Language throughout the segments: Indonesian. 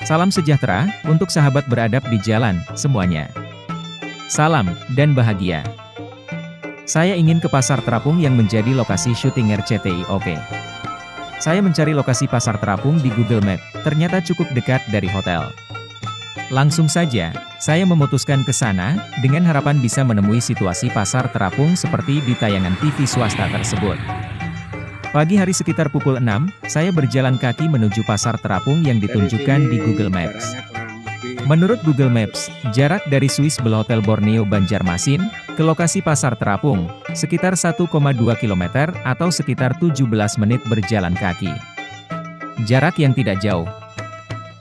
Salam sejahtera untuk sahabat beradab di jalan semuanya. Salam dan bahagia. Saya ingin ke Pasar Terapung yang menjadi lokasi syuting RCTI. Oke. Saya mencari lokasi Pasar Terapung di Google Map, ternyata cukup dekat dari hotel. Langsung saja, saya memutuskan ke sana, dengan harapan bisa menemui situasi Pasar Terapung seperti di tayangan TV swasta tersebut. Pagi hari sekitar pukul 6, saya berjalan kaki menuju Pasar Terapung yang ditunjukkan di Google Maps. Menurut Google Maps, jarak dari Swiss Bell Hotel Borneo Banjarmasin ke lokasi Pasar Terapung sekitar 1,2 km atau sekitar 17 menit berjalan kaki. Jarak yang tidak jauh.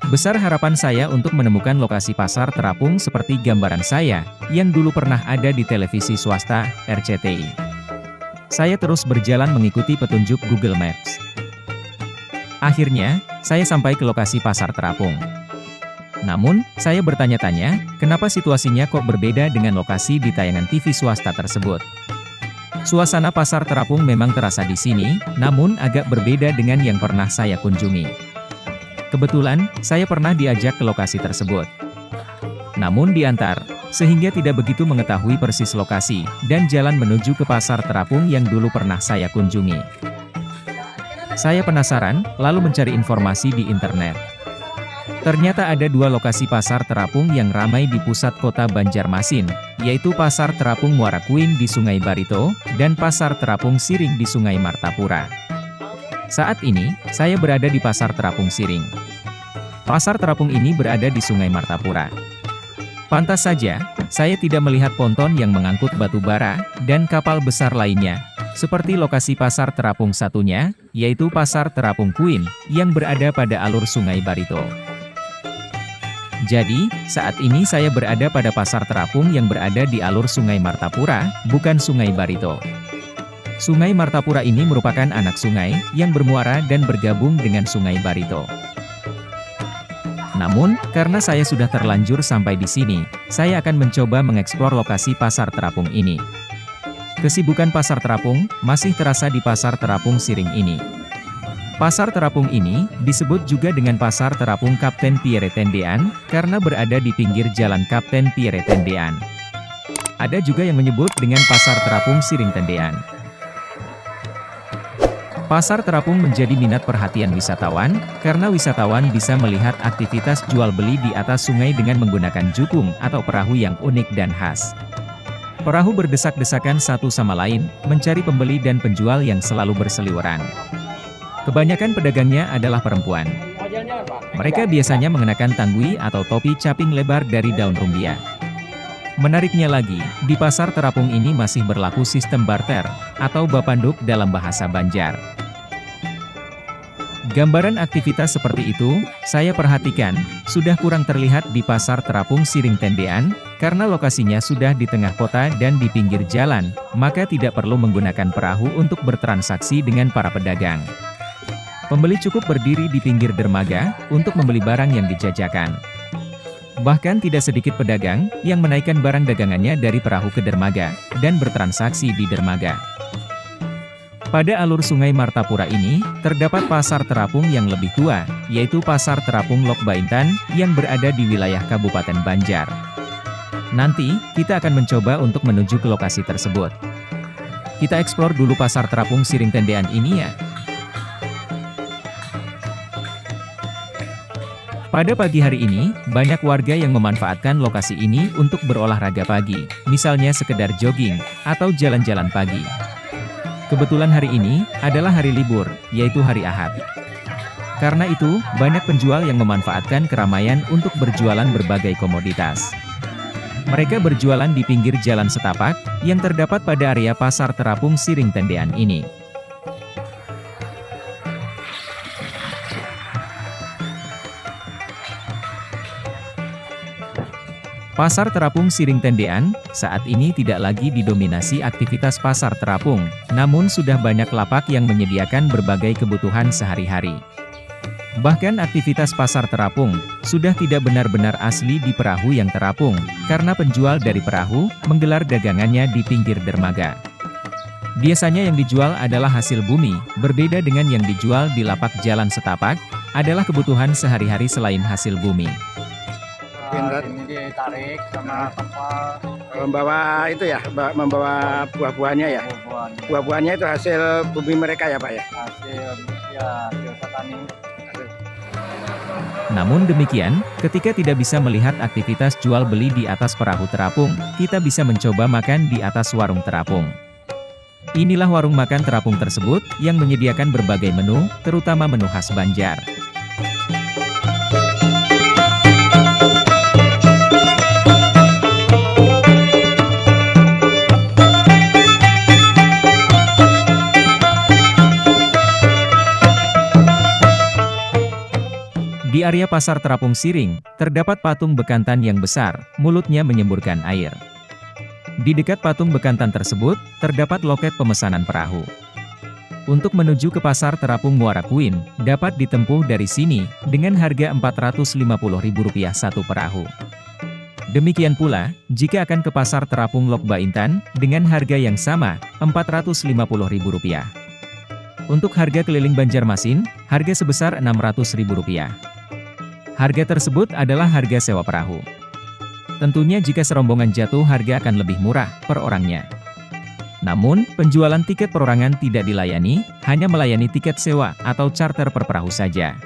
Besar harapan saya untuk menemukan lokasi Pasar Terapung seperti gambaran saya yang dulu pernah ada di televisi swasta RCTI. Saya terus berjalan mengikuti petunjuk Google Maps. Akhirnya, saya sampai ke lokasi Pasar Terapung. Namun, saya bertanya-tanya, kenapa situasinya kok berbeda dengan lokasi di tayangan TV swasta tersebut. Suasana Pasar Terapung memang terasa di sini, namun agak berbeda dengan yang pernah saya kunjungi. Kebetulan, saya pernah diajak ke lokasi tersebut. Namun diantar, sehingga tidak begitu mengetahui persis lokasi, dan jalan menuju ke Pasar Terapung yang dulu pernah saya kunjungi. Saya penasaran, lalu mencari informasi di internet. Ternyata ada dua lokasi Pasar Terapung yang ramai di pusat kota Banjarmasin, yaitu Pasar Terapung Muara Kuin di Sungai Barito, dan Pasar Terapung Siring di Sungai Martapura. Saat ini, saya berada di Pasar Terapung Siring. Pasar Terapung ini berada di Sungai Martapura. Pantas saja, saya tidak melihat ponton yang mengangkut batu bara, dan kapal besar lainnya, seperti lokasi Pasar Terapung satunya, yaitu Pasar Terapung Kuin, yang berada pada alur Sungai Barito. Jadi, saat ini saya berada pada Pasar Terapung yang berada di alur Sungai Martapura, bukan Sungai Barito. Sungai Martapura ini merupakan anak sungai, yang bermuara dan bergabung dengan Sungai Barito. Namun, karena saya sudah terlanjur sampai di sini, saya akan mencoba mengeksplor lokasi Pasar Terapung ini. Kesibukan Pasar Terapung masih terasa di Pasar Terapung Siring ini. Pasar Terapung ini disebut juga dengan Pasar Terapung Kapten Pierre Tendean, karena berada di pinggir jalan Kapten Pierre Tendean. Ada juga yang menyebut dengan Pasar Terapung Siring Tendean. Pasar Terapung menjadi minat perhatian wisatawan, karena wisatawan bisa melihat aktivitas jual beli di atas sungai dengan menggunakan jukung atau perahu yang unik dan khas. Perahu berdesak-desakan satu sama lain, mencari pembeli dan penjual yang selalu berseliweran. Kebanyakan pedagangnya adalah perempuan. Mereka biasanya mengenakan tangwi atau topi caping lebar dari daun rumbia. Menariknya lagi, di Pasar Terapung ini masih berlaku sistem barter, atau bapanduk dalam bahasa Banjar. Gambaran aktivitas seperti itu, saya perhatikan, sudah kurang terlihat di Pasar Terapung Siring Tendean, karena lokasinya sudah di tengah kota dan di pinggir jalan, maka tidak perlu menggunakan perahu untuk bertransaksi dengan para pedagang. Pembeli cukup berdiri di pinggir dermaga, untuk membeli barang yang dijajakan. Bahkan tidak sedikit pedagang, yang menaikkan barang dagangannya dari perahu ke dermaga, dan bertransaksi di dermaga. Pada alur Sungai Martapura ini, terdapat Pasar Terapung yang lebih tua, yaitu Pasar Terapung Lok Baintan, yang berada di wilayah Kabupaten Banjar. Nanti, kita akan mencoba untuk menuju ke lokasi tersebut. Kita eksplor dulu Pasar Terapung Siring Tendean ini ya. Pada pagi hari ini, banyak warga yang memanfaatkan lokasi ini untuk berolahraga pagi, misalnya sekedar jogging, atau jalan-jalan pagi. Kebetulan hari ini adalah hari libur, yaitu hari Ahad. Karena itu, banyak penjual yang memanfaatkan keramaian untuk berjualan berbagai komoditas. Mereka berjualan di pinggir jalan setapak, yang terdapat pada area Pasar Terapung Siring Tendean ini. Pasar Terapung Siring Tendean, saat ini tidak lagi didominasi aktivitas Pasar Terapung, namun sudah banyak lapak yang menyediakan berbagai kebutuhan sehari-hari. Bahkan aktivitas Pasar Terapung, sudah tidak benar-benar asli di perahu yang terapung, karena penjual dari perahu, menggelar dagangannya di pinggir dermaga. Biasanya yang dijual adalah hasil bumi, berbeda dengan yang dijual di lapak jalan setapak, adalah kebutuhan sehari-hari selain hasil bumi. Ini ditarik sama kapal. Membawa itu ya, membawa buah-buahnya ya. Buah-buahnya itu hasil bumi mereka ya Pak ya? Hasil petani. Namun demikian, ketika tidak bisa melihat aktivitas jual beli di atas perahu terapung, kita bisa mencoba makan di atas warung terapung. Inilah warung makan terapung tersebut, yang menyediakan berbagai menu, terutama menu khas Banjar. Di area pasar terapung Siring, terdapat patung bekantan yang besar, mulutnya menyemburkan air. Di dekat patung bekantan tersebut, terdapat loket pemesanan perahu. Untuk menuju ke pasar terapung Muara Kuin, dapat ditempuh dari sini, dengan harga Rp450.000 satu perahu. Demikian pula, jika akan ke pasar terapung Lok Baintan, dengan harga yang sama, Rp450.000. Untuk harga keliling Banjarmasin, harga sebesar Rp600.000. Harga tersebut adalah harga sewa perahu. Tentunya jika serombongan jatuh harga akan lebih murah per orangnya. Namun, penjualan tiket perorangan tidak dilayani, hanya melayani tiket sewa atau charter per perahu saja.